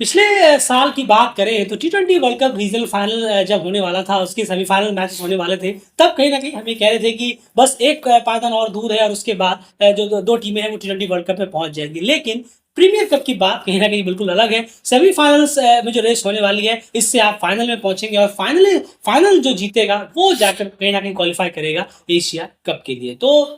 पिछले साल की बात करें तो टी20 वर्ल्ड कप रीजनल फाइनल जब होने वाला था, उसके सेमीफाइनल मैच होने वाले थे, तब कहीं ना कहीं हम ये कह रहे थे कि बस एक पायदान और दूर है और उसके बाद जो दो टीमें हैं वो टी20 वर्ल्ड कप में पहुंच जाएंगी। लेकिन प्रीमियर कप की बात कहीं ना कहीं बिल्कुल अलग है। सेमीफाइनल्स में जो रेस होने वाली है, इससे आप फाइनल में पहुंचेंगे और फाइनल फाइनल जो जीतेगा वो जाकर कहीं ना कहीं क्वालिफाई करेगा एशिया कप के लिए। तो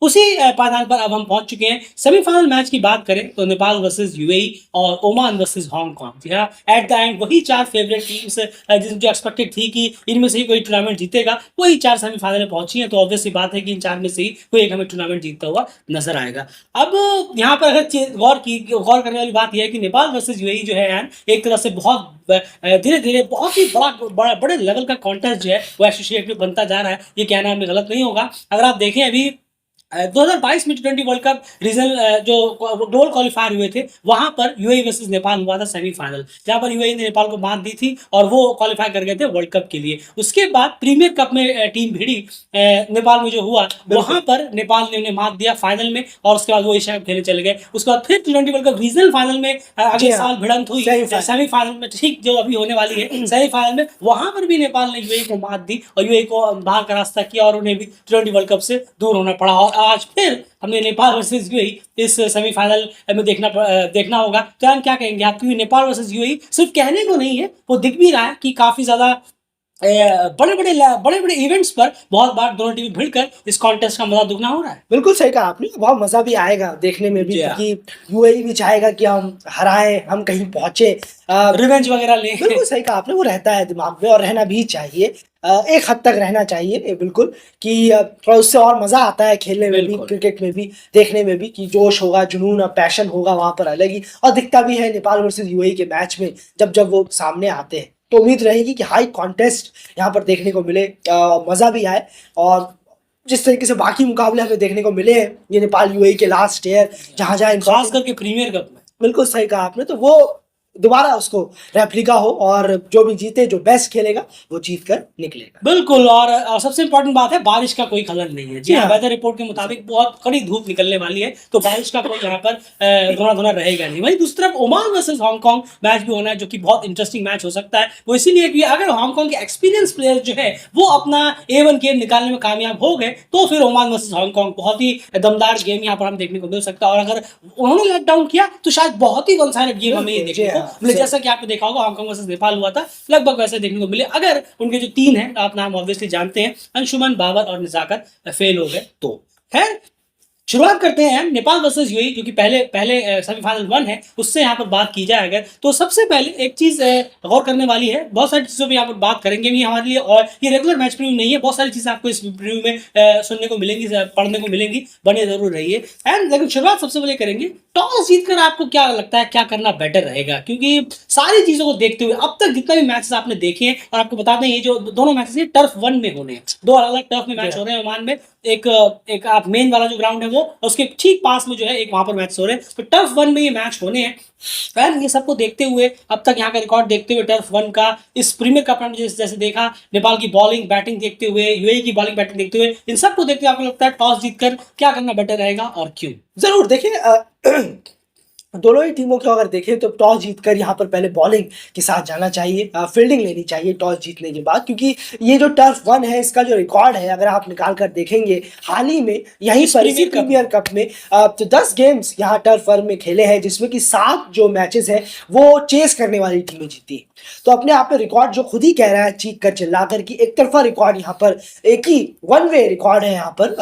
उसी पायदान पर अब हम पहुंच चुके हैं। सेमीफाइनल मैच की बात करें तो नेपाल वर्सेस यूएई और ओमान वर्सेस हांगकांग। जी हाँ, एट द एंड वही चार फेवरेट टीम्स जिन जो एक्सपेक्टेड थी कि इनमें से ही कोई टूर्नामेंट जीतेगा, वही चार सेमीफाइनल में पहुंची हैं। तो ऑब्वियसली बात है कि इन चार में से ही कोई एक हमें टूर्नामेंट जीतता हुआ नजर आएगा। अब यहाँ पर अगर गौर करने वाली बात यह है कि नेपाल वर्सेज यूएई जो है यार, एक तरह से बहुत धीरे धीरे बहुत ही बड़े लेवल का कॉन्टेस्ट जो है वो एसोसिएट में बनता जा रहा है। ये कहना हमें गलत नहीं होगा। अगर आप देखें अभी 2022 में टी20 वर्ल्ड कप रीजनल जो गोल क्वालिफायर हुए थे, वहां पर यूएई वर्सेस नेपाल हुआ था सेमीफाइनल, जहां पर यूएई ने नेपाल को मात दी थी और वो क्वालिफाई कर गए थे वर्ल्ड कप के लिए। उसके बाद प्रीमियर कप में टीम भिड़ी नेपाल में जो हुआ, वहां पर नेपाल ने उन्हें मात दिया फाइनल में और उसके बाद वो एशिया कप खेलने चले गए। उसके बाद फिर टी20 वर्ल्ड कप रीजनल फाइनल में अगले साल भिड़ंत हुई सेमीफाइनल में, ठीक जो अभी होने वाली है सेमीफाइनल में, वहां पर भी नेपाल ने यूएई को मात दी और यूएई को बाहर का रास्ता किया और उन्हें भी टी20 वर्ल्ड कप से दूर होना पड़ा। और आज फिर हमने नेपाल वर्सेस यूएई इस सेमीफाइनल में देखना होगा। तो हम क्या कहेंगे आप, क्योंकि नेपाल वर्सेस यूएई सिर्फ कहने को नहीं है, वो दिख भी रहा है कि काफी ज्यादा बड़े बड़े इवेंट्स पर बहुत बार दोनों टीम भिड़कर इस कॉन्टेस्ट का मजा दुगना हो रहा है। बिल्कुल सही कहा आपने, बहुत मजा भी आएगा देखने में भी, जी हाँ। क्योंकि यूएई भी चाहेगा कि हम हराएं, हम कहीं पहुंचे, रिवेंज वगैरह ले। बिल्कुल सही कहा आपने, वो रहता है दिमाग में और रहना भी चाहिए। एक हद तक रहना चाहिए बिल्कुल, कि थोड़ा उससे और मजा आता है खेलने में भी, बिल्कुल। क्रिकेट में भी, देखने में भी, कि जोश होगा, जुनून और पैशन होगा वहां पर अलग ही। और दिखता भी है नेपाल वर्सेस यूएई के मैच में, जब जब वो सामने आते हैं तो उम्मीद रहेगी कि हाई कॉन्टेस्ट यहाँ पर देखने को मिले, मजा भी आए। और जिस तरीके से बाकी मुकाबले हमें देखने को मिले हैं, ये नेपाल यूएई के लास्ट ईयर, जहां जहां खास करके प्रीमियर कप में, बिल्कुल सही कहा आपने, तो वो दोबारा उसको रेप्लिका हो और जो भी जीते, जो बेस्ट खेलेगा वो जीत कर निकलेगा। बिल्कुल। और सबसे इंपॉर्टेंट बात है, बारिश का कोई खलन नहीं है। जी हाँ, हाँ। वेदर रिपोर्ट के मुताबिक बहुत कड़ी धूप निकलने वाली है, तो बारिश का कोई यहाँ पर धुना धुना रहेगा नहीं। वहीं दूसरी तरफ ओमान वर्सेस हांगकांग मैच भी होना है, जो कि बहुत इंटरेस्टिंग मैच हो सकता है। वो इसीलिए कि अगर हांगकांग के एक्सपीरियंस प्लेयर जो है वो अपना A1 गेम निकालने में कामयाब हो गए, तो फिर ओमान वर्सेस हांगकांग बहुत ही दमदार गेम यहाँ पर हम देखने को मिल सकता है। और अगर उन्होंने लेट डाउन किया तो शायद बहुत ही वन साइडेड गेम हमें ये देखने को मिले, जैसा कि आपने देखा होगा हांगकांग वर्सेस नेपाल हुआ था, लगभग वैसे देखने को मिले। अगर उनके जो तीन है, आप नाम ऑब्वियसली जानते हैं, अंशुमन, बाबर और निजाकर फेल हो गए तो। खैर, शुरुआत करते हैं नेपाल वर्सेस यूएई, जो कि पहले पहले सेमीफाइनल 1 है, उससे यहाँ पर बात की जाए अगर, तो सबसे पहले एक चीज गौर करने वाली है। बहुत सारी चीजों पे यहाँ पर बात करेंगे भी हमारे लिए, और ये रेगुलर मैच प्रीव्यू नहीं है, बहुत सारी चीजें आपको इस प्रीव्यू में सुनने को मिलेंगी, पढ़ने को मिलेंगी, बने जरूर रहिए। एंड लेकिन शुरुआत सबसे पहले करेंगे, टॉस जीतकर आपको क्या लगता है क्या करना बेटर रहेगा? क्योंकि सारी चीजों को देखते हुए अब तक जितना भी मैचेस आपने देखे हैं, और आपको बता दें ये जो दोनों मैचेस हैं टर्फ 1 में होने हैं, दो अलग अलग टर्फ में मैच हो रहे हैं ओमान में। एक आप मेन वाला जो ग्राउंड है वो, उसके ठीक पास में जो है एक वहां पर मैच हो रहे हैं, तो टर्फ 1 में ये मैच होने हैं। फैन ये सबको देखते हुए, अब तक यहाँ का रिकॉर्ड देखते हुए, टर्फ 1 का इस प्रीमियर कप में जैसे देखा, नेपाल की बॉलिंग बैटिंग देखते हुए, यूएई की बॉलिंग बैटिंग देखते हुए, इन सबको देखते हुए आपको लगता है टॉस जीतकर क्या करना बेटर रहेगा और क्यों? जरूर देखिए, दोनों ही टीमों को अगर देखें तो टॉस जीतकर यहाँ पर पहले बॉलिंग के साथ जाना चाहिए, फील्डिंग लेनी चाहिए टॉस जीतने के बाद, क्योंकि ये जो टर्फ 1 है, इसका जो रिकॉर्ड है अगर आप निकाल कर देखेंगे, हाल ही में यहीं पर इसी प्रीमियर कप में तो 10 गेम्स यहाँ टर्फ 1 में खेले हैं, जिसमें कि 7 जो मैचेस हैं वो चेस करने वाली टीमें जीती। तो अपने आप में रिकॉर्ड जो खुद ही कह रहा है चीख कर चिल्ला कर कि एक तरफा रिकॉर्ड यहाँ पर, एक ही वन वे रिकॉर्ड है यहाँ पर।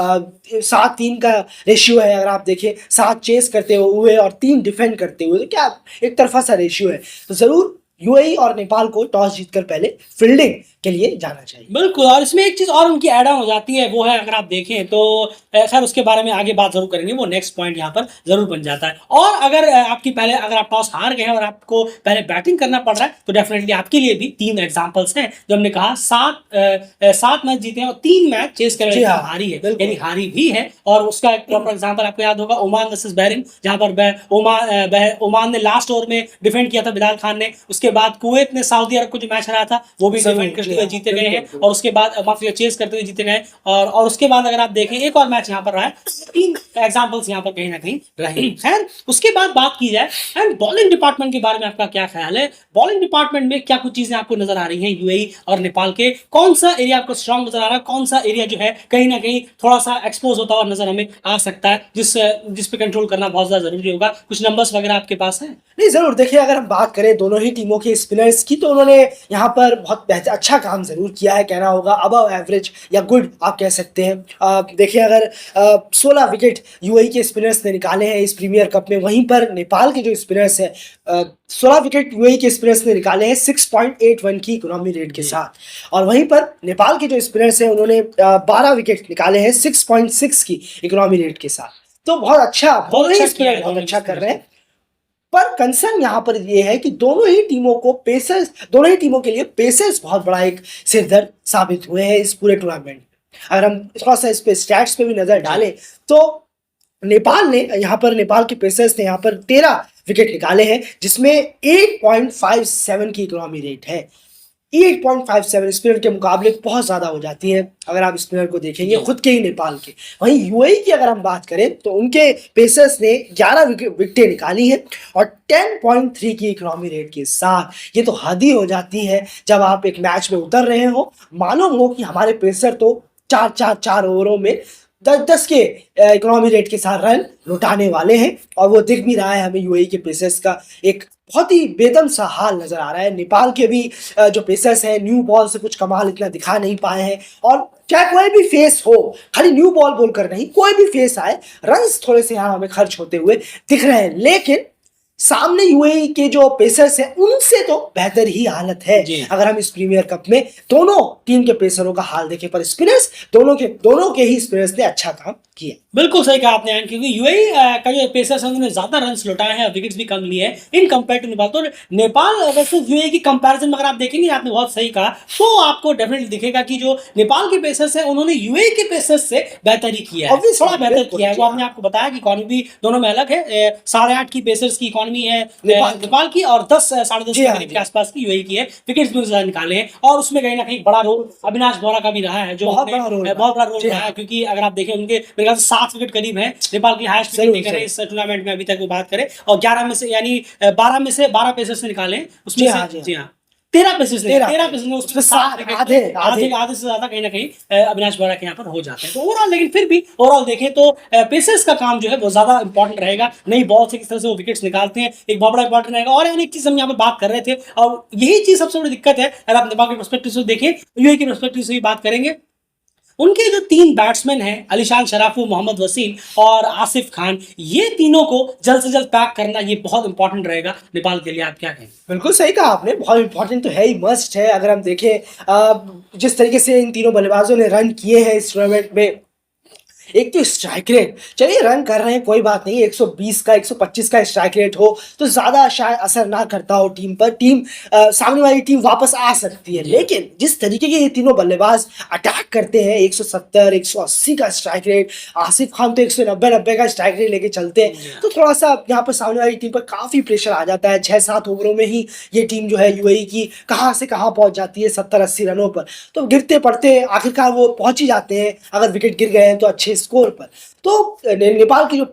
7-3 का रेशियो है, अगर आप देखें 7 चेस करते हुए और 3 डिफेंड करते हुए, तो क्या एक तरफा सा रेशियो है। तो जरूर यूएई और नेपाल को टॉस जीतकर पहले फील्डिंग के लिए जाना चाहिए। बिल्कुल। और इसमें एक चीज और उनकी ऐड ऑन हो जाती है, वो है अगर आप देखें तो, खैर उसके बारे में आगे बात जरूर करेंगे, वो नेक्स्ट पॉइंट यहाँ पर जरूर बन जाता है। और अगर अगर आप टॉस हार गए हैं और आपको पहले बैटिंग करना पड़ रहा है, तो डेफिनेटली आपके लिए भी 3 एग्जांपल्स हैं। जो हमने कहा 7 मैच जीते हैं और 3 मैच चेस कर हारी है, यानी हारी भी है। और उसका एक प्रॉपर एग्जाम्पल आपको याद होगा, ओमान वर्सेस बहरीन, जहां पर ओमान ने लास्ट ओवर में डिफेंड किया था बिलाल खान ने, उसके उसके बाद कुवैत ने सऊदी अरब को जो मैच हराया था वो भी जरूर, डिफेंड करते जी हुए हाँ, जीते गए हैं, बिल्कुल, और उसके बाद माफी चेस करते हुए जीते गए। और उसके बाद अगर आप देखें एक और मैच यहाँ पर रहा है, 3 एग्जांपल्स यहाँ पर कहीं ना कहीं रहे। खैर उसके बाद बात की जाए एंड बॉलिंग डिपार्टमेंट के बारे में आपका क्या ख्याल है? बॉलिंग डिपार्टमेंट में क्या कुछ चीजें आपको नजर आ रही हैं यूएई और नेपाल के? कौन सा एरिया आपको स्ट्रांग नजर आ रहा है, कौन सा एरिया जो है कहीं ना कहीं थोड़ा सा एक्सपोज होता हुआ नजर हमें आ सकता है, जिस पे कंट्रोल करना बहुत ज्यादा जरूरी होगा? कुछ नंबर्स वगैरह आपके पास है? नहीं जरूर देखिए, अगर हम बात करें दोनों ही टीमों के स्पिनर्स की तो उन्होंने यहाँ पर बहुत अच्छा काम जरूर किया है, कहना होगा अबव एवरेज या गुड आप कह सकते हैं। देखिए अगर 16 विकेट यूएई के स्पिनर्स ने निकाले हैं इस प्रीमियर कप में, वहीं पर नेपाल के जो स्पिनर्स हैं 16 विकेट यूएई के स्पिनर्स ने निकाले हैं 6.81 की इकोनॉमी रेट के साथ, और वहीं पर नेपाल के जो स्पिनर्स हैं उन्होंने 12 विकेट निकाले हैं 6.6 की इकोनॉमी रेट के साथ। तो बहुत अच्छा, दोनों ही स्पिनर बहुत अच्छा कर रहे हैं। पर कंसर्न यहाँ पर ये है कि दोनों ही टीमों को पेसर्स, दोनों ही टीमों के लिए पेसर्स बहुत बड़ा एक सिरदर्द साबित हुए हैं इस पूरे टूर्नामेंट में। अगर हम थोड़ा सा इस पे स्टैट्स पे भी नजर डालें तो नेपाल ने यहाँ पर, नेपाल के पेसर्स ने यहाँ पर 13 विकेट निकाले हैं जिसमें 8.57 की इकोनॉमी रेट है। 8.57 स्पिनर के मुकाबले बहुत ज़्यादा हो जाती है अगर आप स्पिनर को देखेंगे खुद के ही नेपाल के। वहीं यूएई की अगर हम बात करें तो उनके पेसर्स ने 11 विकेटें निकाली हैं और 10.3 की इकोनॉमी रेट के साथ। ये तो हद ही हो जाती है जब आप एक मैच में उतर रहे हो, मालूम हो कि हमारे पेसर तो 4 ओवरों में 10 के इकोनॉमी रेट के साथ रन लुटाने वाले हैं, और वो दिख भी रहा है हमें। यूएई के पेसर्स का एक बहुत ही बेदम सा हाल नजर आ रहा है। नेपाल के भी जो पेसर्स हैं न्यू बॉल से कुछ कमाल इतना दिखा नहीं पाए हैं, और चाहे कोई भी फेस हो, खाली न्यू बॉल बोलकर नहीं, कोई भी फेस आए, रन्स थोड़े से यहाँ हमें खर्च होते हुए दिख रहे हैं। लेकिन सामने यूएई के जो पेसर्स हैं उनसे तो बेहतर ही हालत है अगर हम इस प्रीमियर कप में दोनों टीम के पेसरों का हाल देखें। पर स्पिनर्स दोनों के ही स्पिनर्स ने अच्छा काम किया। बिल्कुल सही कहा आपने, क्योंकि यूएई का जो पेसर्स है उन्होंने ज्यादा रन्स लौटाए हैं, विकेट्स भी कम लिए हैं इन कंपेयर टू नेपाल। तो नेपाल वर्सेस यूएई की कंपैरिजन में अगर आप देखेंगे, आपने बहुत सही कहा, तो आपको डेफिनेटली दिखेगा कि जो नेपाल के पेसर्स हैं उन्होंने यूएई के पेसर्स से बेहतरी किया है, थोड़ा बेहतर किया है। वो आपने आपको बताया कि इकॉनमी भी दोनों में अलग है। 8.5 की पेसर्स की इकॉनमी है नेपाल की, और 10 साढ़े 10 के आसपास की यूएई की है। विकेट्स भी ज्यादा निकाले हैं, और उसमें कहीं ना कहीं बड़ा रोल अविनाश बोरा का भी रहा है, जो बहुत बड़ा रोल रहा है। क्योंकि अगर आप देखें उनके मेरे ख्याल से 7 विकेट करीब है, नेपाल की हाईएस्ट विकेट टेकर है इस टूर्नामेंट में अभी तक वो बात करें। और 11 में से यानी 12 में से 12 पेसर्स ने निकाले, उसमें से जी हाँ 13 पेसर्स ने उसमें 7 विकेट, आधे से ज्यादा कहीं ना कहीं अविनाश बोरा के यहाँ पर हो जाते हैं। तो ओवरऑल, लेकिन फिर भी ओवरऑल देखें तो पेसर्स का काम जो है वो ज्यादा इंपॉर्टेंट रहेगा। नई बॉल से किस तरह से वो विकेट्स निकालते हैं, एक बहुत बड़ा इंपॉर्टेंट रहेगा। और एक चीज हम यहाँ पर बात कर रहे थे, और यही चीज सबसे बड़ी दिक्कत है अगर आप नेपाल के पर्सपेक्टिव से देखें, यूएई के पर्सपेक्टिव से भी बात करेंगे। उनके जो 3 बैट्समैन हैं, अलीशान शराफू, मोहम्मद वसीम और आसिफ खान, ये तीनों को जल्द से जल्द पैक करना ये बहुत इंपॉर्टेंट रहेगा नेपाल के लिए। आप क्या कहें? बिल्कुल सही कहा आपने, बहुत इंपॉर्टेंट तो है ही, मस्ट है। अगर हम देखें जिस तरीके से इन तीनों बल्लेबाजों ने रन किए हैं इस टूर्नामेंट में, एक तो स्ट्राइक रेट, चलिए रन कर रहे हैं कोई बात नहीं, 120 का 125 का स्ट्राइक रेट हो तो ज्यादा शायद असर ना करता हो टीम पर, टीम सामने वाली टीम वापस आ सकती है। लेकिन जिस तरीके के ये तीनों बल्लेबाज अटैक करते हैं, 170 180 का स्ट्राइक रेट, आसिफ खान तो 190 का स्ट्राइक रेट लेके चलते हैं, तो थोड़ा सा यहाँ पर सामने वाली टीम पर काफी प्रेशर आ जाता है। 6-7 ओवरों में ही ये टीम जो है यूएई की कहाँ से कहाँ पहुंच जाती है 70-80 रनों पर, तो गिरते पड़ते आखिरकार वो पहुंच ही जाते हैं अगर विकेट गिर गए हैं तो अच्छे स्कोर पर। तो नेपाल के जो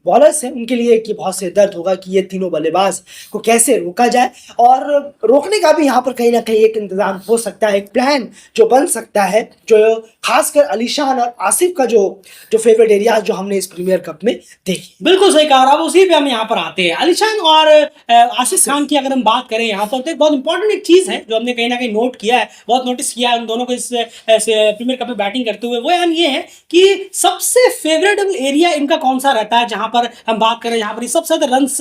बॉलर्स हैं उनके लिए कि बहुत से दर्द होगा कि ये तीनों बल्लेबाज को कैसे रोका जाए, और रोकने का भी यहाँ पर कहीं ना कहीं एक इंतजाम हो सकता है, एक प्लान जो बन सकता है, जो खासकर अलीशान और आसिफ का जो फेवरेट एरियाज जो हमने इस प्रीमियर कप में देखे। बिल्कुल सही कहा। अब उसी पे हम यहाँ पर आते हैं, अलीशान और आसिफ खान की अगर हम बात करें यहाँ पर, तो एक बहुत इंपॉर्टेंट एक चीज है जो हमने कहीं ना कहीं नोट किया है, बहुत नोटिस किया है उन दोनों को इस प्रीमियर कप में बैटिंग करते हुए। वो यान ये है कि सबसे फेवरेटेबल एरिया इनका कौन सा रहता है, जहां पर हम बात करें जहां पर सबसे ज्यादा रन्स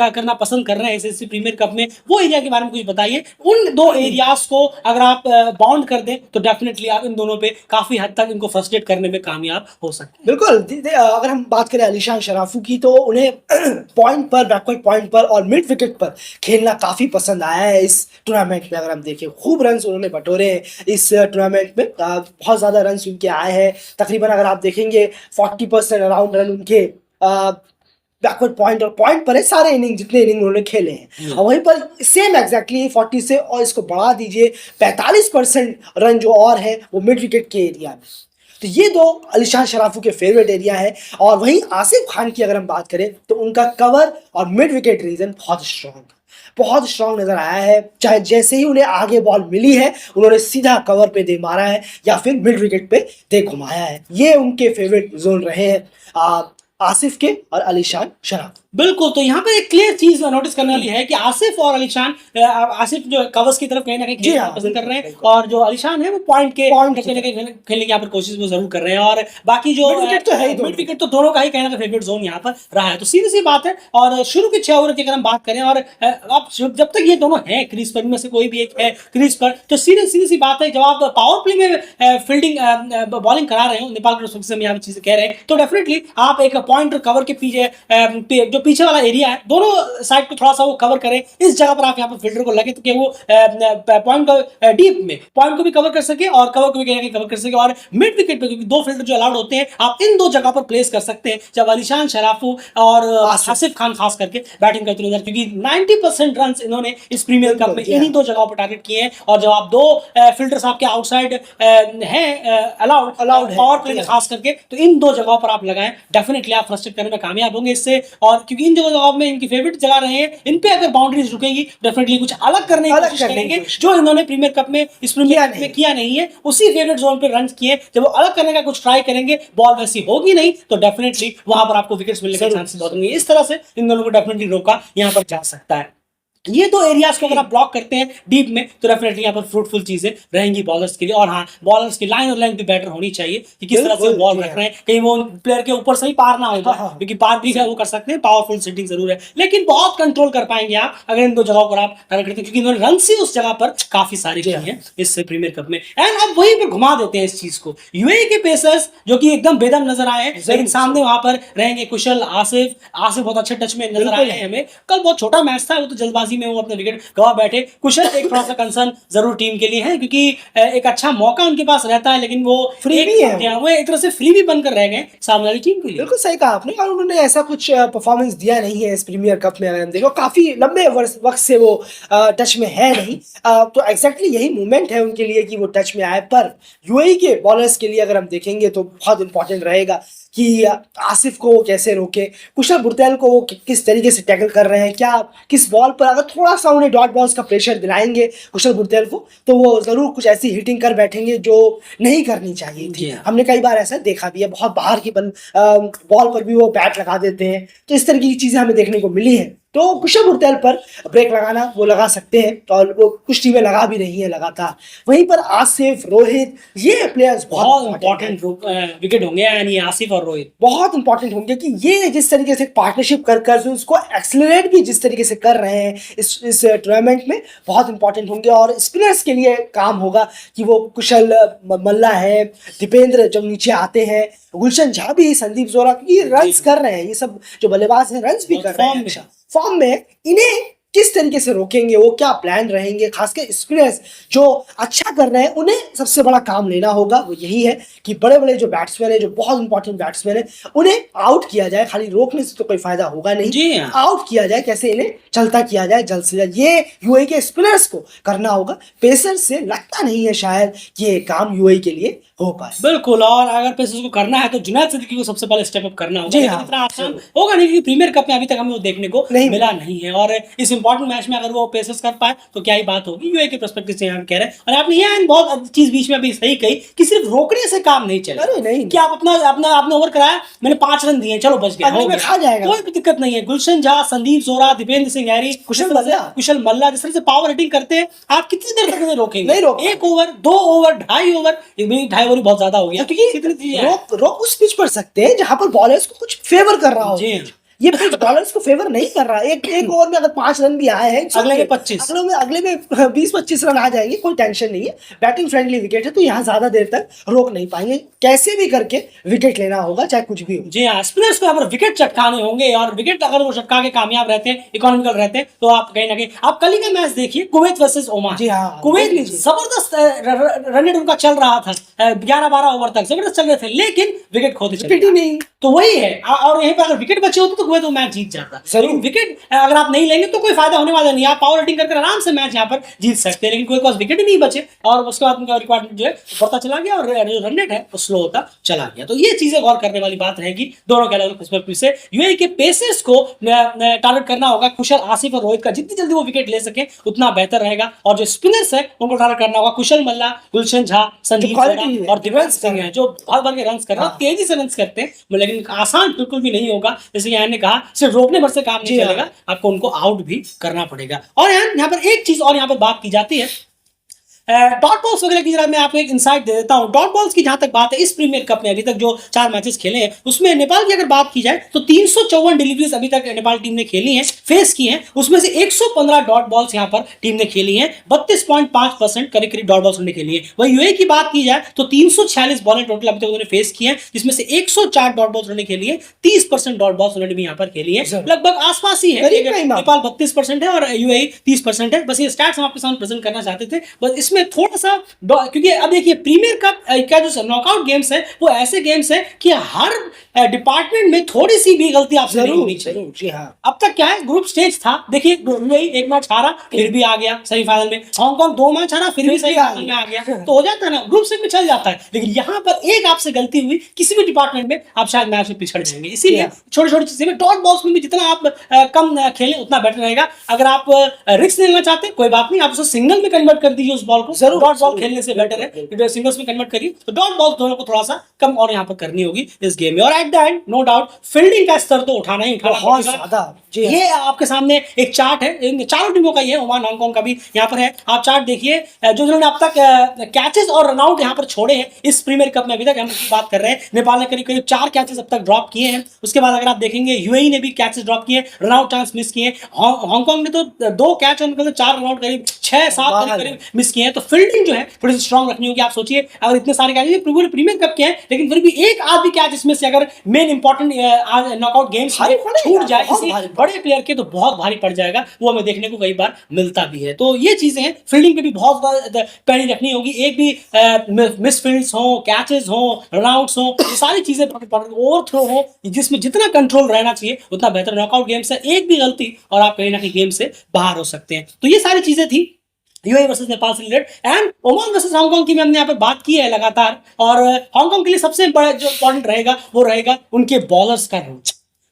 करना पसंद कर रहे हैं इस प्रीमियर कप में, वो एरिया के बारे में कुछ बताइए। उन 2 एरियाज को अगर आप बाउंड कर दें तो डेफिनेटली आप इन दोनों पे काफी हद तक इनको फ्रस्ट्रेट करने में कामयाब हो सकते हैं। बिल्कुल, अगर हम बात करें अलीशान शराफू की, तो उन्हें पॉइंट पर, बैकवर्ड पॉइंट पर और मिड विकेट पर खेलना काफी पसंद आया है इस टूर्नामेंट में। अगर हम देखें खूब रन्स उन्होंने बटोरे हैं इस टूर्नामेंट में, बहुत ज्यादा रन्स उनके आए हैं। तकरीबन अगर आप देखेंगे 40% अराउंड रन उनके बैकवर्ड पॉइंट और पॉइंट पर है सारे इनिंग जितने इनिंग उन्होंने खेले हैं। और वहीं पर सेम एग्जैक्टली 40 से और इसको बढ़ा दीजिए 45% रन जो और है वो मिड विकेट के एरिया में। तो ये दो अलीशान शराफू के फेवरेट एरिया है। और वहीं आसिफ खान की अगर हम बात करें तो उनका कवर और मिड विकेट रीजन बहुत स्ट्रॉन्ग नजर आया है। चाहे जैसे ही उन्हें आगे बॉल मिली है उन्होंने सीधा कवर पे दे मारा है या फिर मिड विकेट पे दे घुमाया है। ये उनके फेवरेट जोन रहे हैं आसिफ के और अलीशान शराफ। बिल्कुल, तो यहाँ पे एक क्लियर चीज नोटिस करने वाली है कि आसिफ और अलीशान, आसिफ जो कवर्स की तरफ कहीं ना कहीं खेलना पसंद कर रहे हैं और जो अलीशान है वो पॉइंट खेलने की यहाँ पर कोशिश वो जरूर कर रहे हैं। और बाकी जो मिड विकेट तो दोनों का ही कहीं ना कहीं फेवरेट जोन यहाँ पर रहा है। तो सीधी सी बात है। और शुरू के 6 ओवर की अगर हम बात करें और अब जब तक ये दोनों हैं क्रीज पर, में से कोई भी एक है क्रीज पर, तो सीधी सी बात है जब आप पावर प्ले में फील्डिंग बॉलिंग करा रहे हो, नेपाल के हम यहाँ चीजें कह रहे हैं, तो डेफिनेटली आप एक पॉइंट कवर के पीछे जो पीछे वाला एरिया है दोनों साइड पे थोड़ा सा वो कवर करें। इस जगह पर आप यहाँ पर फील्डर को लगे तो कि वो पॉइंट को डीप में पॉइंट को भी कवर कर सके और कवर को भी कवर कर सके। और मिड विकेट पे क्योंकि 2 फील्डर जो अलाउड होते हैं आप इन 2 जगह पर प्लेस कर सकते हैं जब अलीशान शराफू और आसिफ खान खास करके बैटिंग करते नजर, क्योंकि 90% रन इन्होंने इस प्रीमियर कप में इन्हीं 2 जगहों पर टारगेट किए हैं। और जब आप 2 फील्डर्स आपके आउटसाइड हैं अलाउड पावर प्ले में खास करके, तो इन 2 जगहों पर आप लगाएं, डेफिनेटली आप फ्रस्ट्रेट करने में कामयाब होंगे इससे। और क्योंकि इन जगहों में इनकी फेवरेट जगह रहे हैं, इन पे अगर बाउंड्रीज रुकेगी डेफिनेटली कुछ अलग करने की कोशिश करेंगे जो इन्होंने प्रीमियर कप में इस प्रीमियर कप में किया नहीं है। उसी फेवरेट जोन पे रन किए, जब वो अलग करने का कुछ ट्राई करेंगे, बॉल वैसी होगी नहीं तो डेफिनेटली वहां पर आपको विकेट्स मिलने के चांसेस बहुत होंगे। इस तरह से इन दोनों को डेफिनेटली रोका यहाँ पर जा सकता है। ये 2 एरियाज को अगर आप ब्लॉक करते हैं डीप में तो डेफिनेटली यहाँ पर फ्रूटफुल चीजें रहेंगी बॉलर्स के लिए। और हाँ, बॉलर्स की लाइन और लेंथ भी बेटर होनी चाहिए कि किस तरह से बॉल रख रहे हैं, कहीं वो प्लेयर के ऊपर से ही पार ना होगा, क्योंकि पार भी है वो कर सकते हैं, पावरफुल सेटिंग जरूर है, लेकिन बहुत कंट्रोल कर पाएंगे आप अगर इन 2 जगहों पर आप टारगेट करते हैं, क्योंकि इन्होंने रन से उस जगह पर काफी सारे किए हैं इस प्रीमियर कप में। एंड अब वहीं पर घुमा देते हैं इस चीज को। यूएई के पेसर्स जो कि एकदम बेदम नजर आए, लेकिन सामने वहां पर रहेंगे कुशल, आसिफ बहुत अच्छे टच में नजर आए हैं हमें। कल बहुत छोटा मैच था, वो तो जल्दबाजी में वो अपने विकेट गवा बैठे। कुशल एक थोड़ा सा कंसर्न जरूर टीम के लिए है, क्योंकि एक अच्छा मौका उनके पास रहता है, लेकिन वो फ्री भी है, वो एक तरह से फ्री भी बनकर रह गए सामने वाली टीम के लिए। बिल्कुल सही कहा आपने। और उन्होंने ऐसा कुछ परफॉर्मेंस दिया नहीं है इस प्रीमियर कप में। अगर हम देखो काफी लंबे वक्त से वो टच में है नहीं, तो एग्जैक्टली यही मोमेंट है उनके लिए कि वो टच में आए। पर यूएई के बॉलर्स के लिए अगर हम देखेंगे तो बहुत इंपॉर्टेंट रहेगा कि आसिफ को वो कैसे रोके, कुशल बुर्तेल को वो किस तरीके से टैकल कर रहे हैं, क्या किस बॉल पर अगर थोड़ा सा उन्हें डॉट बॉल्स का प्रेशर दिलाएंगे कुशल बुर्तेल को तो वो जरूर कुछ ऐसी हिटिंग कर बैठेंगे जो नहीं करनी चाहिए थी। हमने कई बार ऐसा देखा भी है, बहुत बाहर की बॉल पर भी वो बैट लगा देते हैं, तो इस तरह की चीजें हमें देखने को मिली है। तो कुशल बुर्तेल पर ब्रेक लगाना वो लगा सकते हैं, और वो कुछ टीमें लगा भी रही हैं लगातार। वहीं पर आसिफ, रोहित, ये प्लेयर्स बहुत इंपॉर्टेंट विकेट होंगे, यानी आसिफ और रोहित बहुत इंपॉर्टेंट होंगे कि ये जिस तरीके से पार्टनरशिप कर उसको एक्सेलरेट भी जिस तरीके से कर रहे हैं इस टूर्नामेंट में, बहुत इंपॉर्टेंट होंगे। और स्पिनर्स के लिए काम होगा कि वो कुशल, मल्ला है, दीपेंद्र जब नीचे आते हैं, गुलशन झा भी, संदीप जोरा, ये रन्स कर रहे हैं, ये सब जो बल्लेबाज हैं रन्स भी कर रहे हैं फॉर्म में, इन्हें किस तरीके से रोकेंगे, वो क्या प्लान रहेंगे, खासकर स्पिनर्स जो अच्छा कर रहे हैं उन्हें सबसे बड़ा काम लेना होगा। वो यही है कि बड़े बड़े जो बैट्समैन है, जो बहुत इंपॉर्टेंट बैट्समैन है, उन्हें आउट किया जाए। खाली रोकने से तो कोई फायदा होगा नहीं, आउट किया जाए, कैसे इन्हें चलता किया जाए जल्द से जल्द, ये यूएई के स्पिनर्स को करना होगा। पेसर से लगता नहीं है शायद ये काम यूएई के लिए हो पाए। बिल्कुल, और अगर पेसर्स को करना है तो जुनैद सिद्दीकी को सबसे पहले स्टेप अप करना होगा। इतना आसान होगा नहीं, क्योंकि प्रीमियर कप में अभी तक हमें वो देखने को मिला नहीं है। और इस इंपॉर्टेंट मैच में अगर वो पेसर्स कर पाए तो क्या ही बात होगी यूएई के पर्सपेक्टिव से यहाँ कह रहे हैं। और आपने ये बहुत चीज बीच में अभी सही कही कि सिर्फ रोकने से काम नहीं चलेगा। अरे नहीं, कि आप आपने ओवर कराया, मैंने 5 रन दिए, चलो बच गया, खा जाएगा, कोई दिक्कत नहीं है। गुलशन झा, संदीप जोरा, दीपेंद्र सिंह यारी, कुशल मल्ला जिस तरह से पावर हिटिंग करते हैं, आप कितनी देर तक रोकेंगे? 1 ओवर, 2 ओवर, 2.5 ओवर, 2.5 ओवर बहुत ज्यादा हो गया, क्योंकि रोक उस पिच पर सकते हैं जहां पर बॉलर्स को कुछ फेवर कर रहा हो। ये पिच बॉलर्स को फेवर नहीं कर रहा। एक ओवर में अगर 5 रन भी आए हैं, अगले में 25, अगले में 20-25 रन आ जाएंगे, कोई टेंशन नहीं है। बैटिंग फ्रेंडली विकेट है, तो यहाँ ज्यादा देर तक रोक नहीं पाएंगे। कैसे भी करके विकेट लेना होगा, चाहे कुछ भी हो। जी हाँ, स्पिनर्स को यहाँ पर विकेट चटकाने होंगे, और विकेट अगर वो चटका के कामयाब रहते हैं, इकोनॉमिकल रहते हैं, तो आप कहीं ना कहीं, आप कल ही का मैच देखिए, कुवैत वर्सेस ओमान। जी हाँ, कुवैत जबरदस्त रन रेट उनका चल रहा था, 11-12 ओवर तक जबरदस्त चल रहे थे, लेकिन विकेट खोते चले। नहीं, तो वही है। और यहीं पर अगर विकेट बचे होते तो कुवैत वो मैच जीत जाता। लेकिन विकेट अगर आप नहीं लेंगे तो कोई फायदा होने वाला नहीं, आप पावर हिटिंग करके आराम से मैच यहाँ पर जीत सकते हैं, लेकिन कोई पास विकेट ही नहीं बचे और उसके बाद उनका रिकॉर्ड जो है बढ़ता चला गया और जो रन रेट है वो स्लो होता चला गया। तो ये चीजें गौर करने वाली बात रहेगी दोनों के अलग पर्सपेक्टिव से। यूएई के पेसर्स को टारगेट करना होगा, कुशल, आसिफ और रोहित का जितनी जल्दी वो विकेट ले सके उतना बेहतर रहेगा, और जो स्पिनर्स है उनको टारगेट करना होगा, कुशल मल्ला, गुलशन झा, संदीप और दिव्यांश सिंह है जो भर भर के रन कर रहे हैं, तेजी से रन करते हैं, लेकिन आसान बिल्कुल भी नहीं होगा। जैसे यहाँ ने कहा सिर्फ रोकने भर से काम नहीं चलेगा, आपको उनको आउट भी करना पड़ेगा। और यहाँ पर एक चीज और यहाँ पर बात की जाती है डॉट बॉल्स वगैरह की, जरा मैं आपको एक इंसाइट दे देता हूं। डॉट बॉल्स की जहां तक बात है, इस प्रीमियर कप में अभी तक जो 4 मैचेस खेले हैं उसमें नेपाल की अगर बात की जाए तो 354 डिलीवरीज अभी तक नेपाल टीम ने खेली हैं, फेस की हैं, उसमें से 115 डॉट बॉल्स यहां पर टीम ने खेली हैं, 32.5% करीब करीब डॉट बॉल्स उन्होंने खेली है। वही यूएई की बात की जाए तो 346 बॉलें टोटल अभी तक उन्होंने फेस की हैं, जिसमें से 104 डॉट बॉल्स उन्होंने खेली है, 30% डॉट बॉल्स उन्होंने भी यहां पर खेली है, लगभग आसपास ही है। नेपाल 32% है और यूएई 30% है। बस ये स्टैट्स हम आपके सामने प्रेजेंट करना चाहते थे। बस इसमें थोड़ा सा, क्योंकि अब देखिए प्रीमियर कप का जो नॉकआउट गेम्स है वो ऐसे गेम्स है कि हर डिपार्टमेंट में थोड़ी सी भी गलती आपसे नहीं होनी चाहिए। जी हाँ। अब तक क्या है, ग्रुप स्टेज था, देखिए यूएई एक मैच हारा फिर भी आ गया सेमीफाइनल में, हांगकांग 2 मैच हारा फिर भी सेमीफाइनल में आ गया, तो हो जाता है ना, ग्रुप स्टेज में चल जाता है। लेकिन यहाँ पर एक आपसे गलती हुई किसी भी डिपार्टमेंट में, आप शायद मैच में पिछड़ जाएंगे। इसीलिए छोटी छोटी चीजें में, डॉट बॉल्स में भी जितना आप कम खेलें उतना बेटर रहेगा। अगर आप रिस्क लेना चाहते हैं कोई बात नहीं, आप उसे सिंगल में कन्वर्ट कर दीजिए उस बॉल को, जरूर डॉट बॉल खेलने से बेटर है, सिंगल्स में कन्वर्ट करिए। तो डॉट बॉल दोनों को थोड़ा सा कम और यहाँ पर करनी होगी इस गेम में। और at the end no doubt fielding का स्तर तो उठाना ही उठाना बहुत ज्यादा। ये आपके सामने एक चार्ट है, इन चारों टीमों का, ये ओमान हांगकांग का भी यहाँ पर है, आप चार्ट देखिए जो जिन्होंने अब तक कैचेस और रनआउट यहाँ पर छोड़े हैं इस प्रीमियर कप में। अभी तक हम बात कर रहे हैं, नेपाल ने करीब करीब 4 कैचेस अब तक ड्रॉप किए हैं। उसके बाद अगर आप देखेंगे यूएई ने भी कैचेस ड्रॉप किए, रनआउट चांस मिस किए, हांगकांग ने तो 2 कैच और 4 रनआउट करीब 6-7 करीब मिस किए हैं। तो फील्डिंग जो है थोड़ी सी स्ट्रॉन्ग रखनी होगी। आप सोचिए अगर इतने सारे कैच प्रीमियर कप के हैं, लेकिन फिर भी एक आध भी कैच इसमें से अगर मेन इंपॉर्टेंट नॉकआउट गेम्स में छूट जाए किसी बड़े प्लेयर के, तो बहुत भारी पड़ जाएगा। वो हमें देखने को कई बार मिलता भी है। तो ये चीजें हैं, फील्डिंग पे भी बहुत पैनी रखनी होगी। एक भी मिस फील्ड्स हो, कैचेस हो, रनआउट्स हो, ये सारी चीजें, ओवरथ्रो हो, जिसमें जितना कंट्रोल रहना चाहिए उतना बेहतर। नॉकआउट गेम्स है, एक भी गलती और आप कहीं ना कहीं गेम से बाहर हो सकते हैं। तो ये सारी चीजें थी यूएई वर्सेस नेपाल से related. And Oman versus Hong Kong की हमने यहाँ पर बात की है लगातार, और हांगकांग के लिए सबसे बड़ा जो इंपॉर्टेंट रहेगा वो रहेगा उनके बॉलर्स का रोल,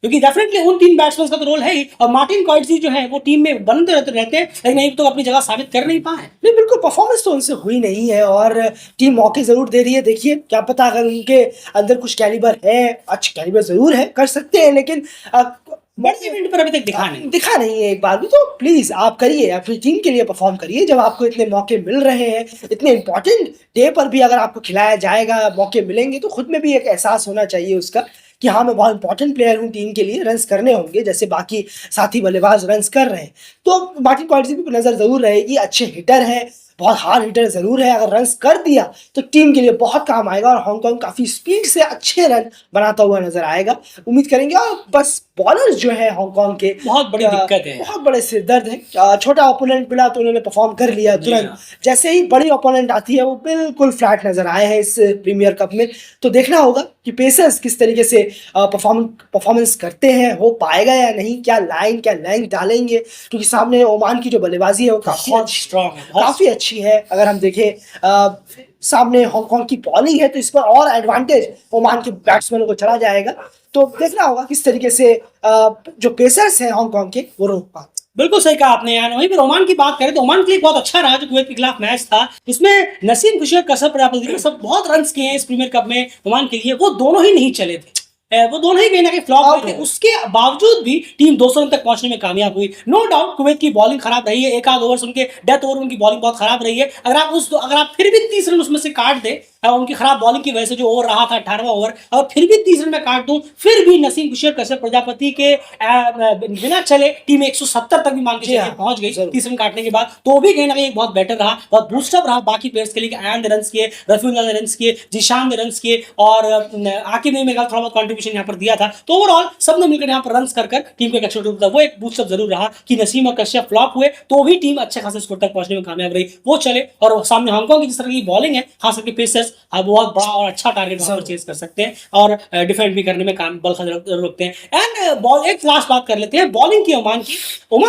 क्योंकि डेफिनेटली उन 3 बैट्समैन का तो रोल है ही, और मार्टिन कॉइट्जी जो है वो टीम में बनते रहते हैं, लेकिन एक तो अपनी जगह साबित कर नहीं पाए। नहीं, बिल्कुल परफॉर्मेंस तो उनसे हुई नहीं है और टीम मौके जरूर दे रही है। देखिए क्या पता अगर उनके अंदर कुछ कैलिबर है, अच्छा कैलिबर जरूर है, कर सकते हैं, लेकिन बड़े इवेंट पर अभी तक दिखा नहीं है एक बार भी। तो प्लीज आप करिए, अपनी टीम के लिए परफॉर्म करिए। जब आपको इतने मौके मिल रहे हैं, इतने इंपॉर्टेंट डे पर भी अगर आपको खिलाया जाएगा, मौके मिलेंगे, तो खुद में भी एक एहसास होना चाहिए उसका कि हाँ मैं बहुत इंपॉर्टेंट प्लेयर हूँ, टीम के लिए रन्स करने होंगे जैसे बाकी साथी बल्लेबाज रन्स कर रहे हैं। तो मार्टिन कॉइट्जी भी नजर जरूर रहेगी, अच्छे हिटर है, बहुत हार्ड हिटर जरूर है। अगर रन्स कर दिया तो टीम के लिए बहुत काम आएगा और हांगकांग काफी स्पीड से अच्छे रन बनाता हुआ नजर आएगा, उम्मीद करेंगे। और बस बॉलर्स जो है हांगकांग के बहुत बड़ी दिक्कत है, बहुत बड़े सिरदर्द है। छोटा ओपोनेंट मिला तो उन्होंने परफॉर्म कर लिया तुरंत, जैसे ही बड़ी ओपोनेंट आती है वो बिल्कुल फ्लैट नजर आए हैं इस प्रीमियर कप में। तो देखना होगा कि पेसर्स किस तरीके से परफॉर्मेंस करते हैं, हो पाएगा या नहीं, क्या लाइन क्या लेंथ डालेंगे, क्योंकि सामने ओमान की जो बल्लेबाजी है वो काफी स्ट्रॉन्ग है, काफी अच्छी है। अगर हम देखें सामने हांगकांग की बॉलिंग है तो इस पर और एडवांटेज ओमान के बैट्समैनों को चला जाएगा। तो देखना होगा किस तरीके से जो पेसर्स हैं हांगकांग के वो रोक पाते। बिल्कुल सही कहा आपने यार। वहीं पर ओमान की बात करें तो ओमान के लिए बहुत अच्छा रहा जो कुवैत के खिलाफ मैच था। इसमें नसीम खुशी, कसर प्रजापति सब बहुत रन किए हैं इस प्रीमियर कप में ओमान के लिए, वो दोनों ही नहीं चले थे, वो दोनों ही कहीं ना कहीं फ्लॉप हुए थे। उसके बावजूद भी टीम 200 रन तक पहुंचने में कामयाब हुई। नो डाउट कुवैत की बॉलिंग खराब रही है, एक आध ओवर उनके डेथ ओवर उनकी बॉलिंग बहुत खराब रही है। अगर आप फिर भी 30 रन उसमें से काट दे, उनकी खराब बॉलिंग की वजह से जो ओवर रहा था 18वां ओवर, और फिर भी 30 रन में काट दूं, फिर भी नसीम खुशी, कसर प्रजापति के बिना चले टीम 170 तक भी मान के पहुंच गई 30 रन काटने के बाद। तो भी कहीं ना कहीं बहुत बेटर रहा, बहुत बूस्टअप रहा बाकी प्लेयर्स के लिए। आयन ने रन किए, रफीउल्लाह ने रन किए, जिशान ने रन किए, और आकिब ने मेरा थोड़ा बहुत कॉन्ट्रीब्यूशन यहाँ पर दिया था। तो ओवरऑल सबने मिलकर यहाँ पर रन कर टीम को एक अच्छा था। वो एक बूस्टअप जरूर रहा कि नसीम और कश्यप फ्लॉप हुए तो भी टीम अच्छे खासे स्कोर तक पहुंचने में कामयाब रही, वो चले। और सामने हांगकांग की जिस तरह की बॉलिंग है, खास करके पेसर्स, बॉलर्स बहुत बड़ा और अच्छा टारगेट वहां पर चेज कर सकते हैं और डिफेंड भी करने में काम बल खतरा रोकते हैं। एंड बॉल एक लास्ट बात कर लेते हैं बॉलिंग की। ओमान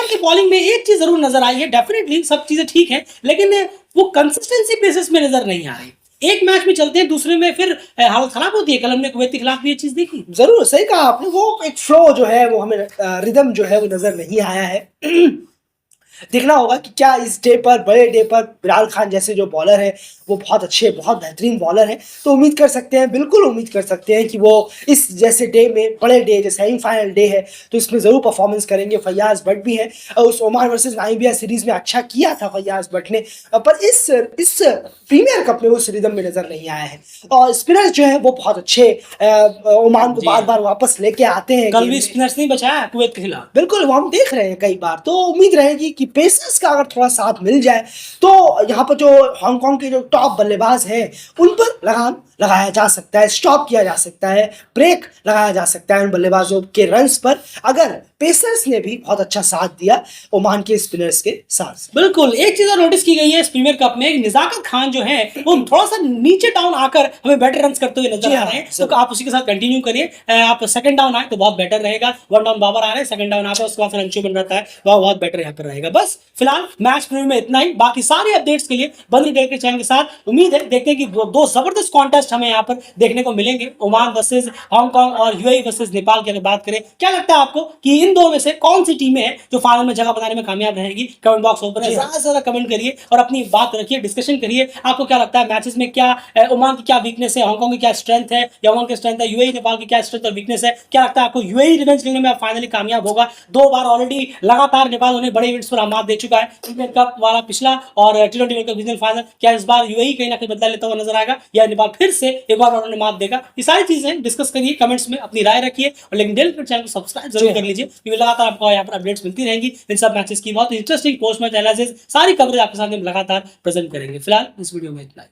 की बॉलिंग में एक चीज जरूर नजर आई है, डेफिनेटली सब चीजें ठीक है, लेकिन वो कंसिस्टेंसी बेसिस में नजर नहीं आ रही। एक मैच में चलते हैं, दूसरे में फिर हालत खराब होती है। कल हमने कुवैत के खिलाफ भी ये चीज देखी। जरूर सही कहा आपने, वो एक फ्लो जो है वो हमें रिदम जो है वो नजर नहीं आया है। देखना होगा कि क्या इस डे पर, बड़े डे पर बिलाल खान जैसे जो बॉलर है वो बहुत अच्छे, बहुत बेहतरीन बॉलर हैं, तो उम्मीद कर सकते हैं, बिल्कुल उम्मीद कर सकते हैं कि वो इस जैसे डे में, बड़े डे जैसे सेमीफाइनल डे है, तो इसमें ज़रूर परफॉर्मेंस करेंगे। फैयाज भट्ट भी है, उस ओमान वर्सेस नामीबिया सीरीज़ में अच्छा किया था फैयाज भट्ट ने, पर इस प्रीमियर कप में उस रिदम में नज़र नहीं आया है। और स्पिनर्स जो है वो बहुत अच्छे ओमान को बार बार वापस लेके आते हैं। कल भी स्पिनर्स नहीं बचाया कुवैत के खिलाफ, बिल्कुल वो हम देख रहे हैं कई बार, तो उम्मीद रहेगी कि पेसर्स का अगर थोड़ा साथ मिल जाए तो यहाँ पर जो हांगकांग के जो टॉप बल्लेबाज हैं उन पर लगाम लगाया जा सकता है, स्टॉप किया जा सकता है, ब्रेक लगाया जा सकता है उन बल्लेबाजों के रन्स पर, अगर पेसर्स ने भी बहुत अच्छा साथ दिया ओमान के स्पिनर्स के साथ। बिल्कुल। एक चीज और नोटिस की गई है इस प्रीमियर कप में, निजाकत खान जो है वो थोड़ा सा नीचे डाउन आकर हमें बेटर रन्स करते हुए नजर आ रहे हैं, तो आप उसी के साथ कंटिन्यू करिए। आप सेकंड डाउन आए तो बहुत बेटर रहेगा, वन डाउन बाबर आ रहे हैं, सेकंड डाउन आता है, उसके बाद फिर अंशु बन रहता है, वह बहुत बेटर यहाँ पर रहेगा। बस फिलहाल मैच प्रीव्यू में इतना ही, बाकी सारे अपडेट्स के लिए बंद रहिए के चैनल के साथ। उम्मीद है देखते हैं कि दो जबरदस्त कॉन्टेस्ट हमें यहाँ पर देखने को मिलेंगे, ओमान वर्सेस हांगकांग और यूएई वर्सेस नेपाल की अगर बात करें। क्या लगता है आपको कि इन दो में से कौन सी टीमें हैं जो फाइनल में जगह बनाने में कामयाब रहेगी? कमेंट बॉक्स ओपन है, ज्यादा से ज्यादा कमेंट करिए और अपनी बात रखिए, डिस्कशन करिए। आपको क्या लगता है मैचेस में क्या ओमान की क्या वीकनेस है, हांगकांग की क्या स्ट्रेंथ है, या ओमान की स्ट्रेंथ है, यूएई नेपाल की क्या स्ट्रेंथ और वीकनेस है? क्या लगता है आपको यूएई रिवेंज लेने में फाइनली कामयाब होगा? 2 बार ऑलरेडी लगातार नेपाल उन्हें बड़े इवेंट्स पर मात दे चुका है, इंडियन कप वाला पिछला और T20 world cup regional final. क्या इस बार यूएई कहीं ना कहीं बदला लेता हुआ नजर आएगा या नेपाल फिर से एक बार उन्होंने मात देगा? ये सारी चीजें डिस्कस करिए, कमेंट्स में अपनी राय रखिए, और लेकिन डेली चैनल को सब्सक्राइब जरूर कर लीजिए, क्योंकि लगातार आपको यहाँ पर अपडेट्स मिलती रहेंगी। इन सब मैचेस की बहुत इंटरेस्टिंग पोस्ट मैच एनालिसिस, सारी कवरेज आपके सामने लगातार प्रेजेंट करेंगे। फिलहाल इस वीडियो में इतना ही।